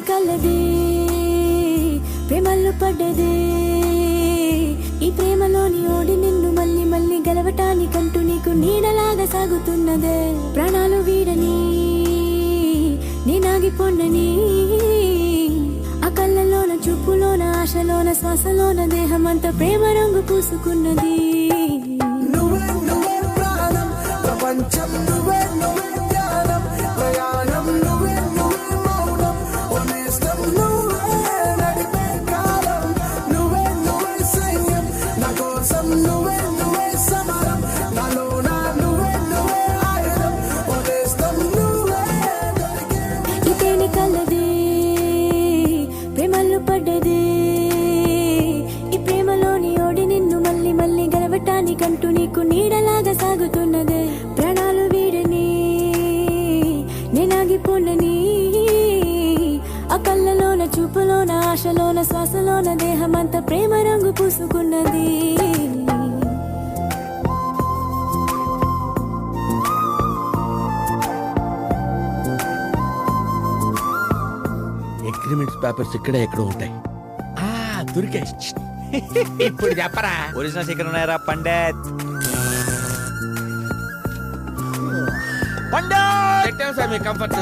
కలదే ప్రేమల్లో పడ్డదే ఈ ప్రేమలోని ఓడి నిన్ను మళ్ళీ మళ్ళీ గెలవటానికంటూ నీకు నీడలాగా సాగుతున్నదే ప్రాణాలు వీడని నేనాగిపోన్నని ఆ కళ్ళలోన చూపులోన ఆశలోన శ్వాసలోన దేహమంతా ప్రేమ రంగు పూసుకున్నది నువ్వే నువ్వే ప్రాణం ప్రపంచం నువ్వే నువ్వే ధ్యానం ప్రయాణం నువ్వే నువ్వే మౌనం ఓనేస్తం నువ్వే నడిపే కాలం నువ్వే నువ్వే సైన్యం నా కోసం నువ్వే నువ్వే సమరం నాలోన నువ్వే నువ్వే ఆయుధం ఓనేస్తం నువ్వే ఇతేని కలదే ప్రేమల్లో పడ్డదే ఈ ప్రేమలోని ఓడి నిన్ను మళ్ళీ మళ్ళీ గెలవటానికంటూ నీకు నీడలాగా సాగుతున్నదే ప్రాణాలు వీడని నేనాగిపోనని ఆ కళ్ళలోన చూపులోన ఆశలోన శ్వాసలోన దేహమంతా ప్రేమ రంగు పూసుకున్నది అగ్రిమెంట్స్ పేపర్స్ ఇక్కడే ఎక్కడ ఉంటాయి దొరికాయి ఇప్పుడు చెప్పరా ఒరిజినల్స్ ఇక్కడ ఉన్నాయరా పండిత్ పెట్టాం సార్ మీ కంఫర్ట్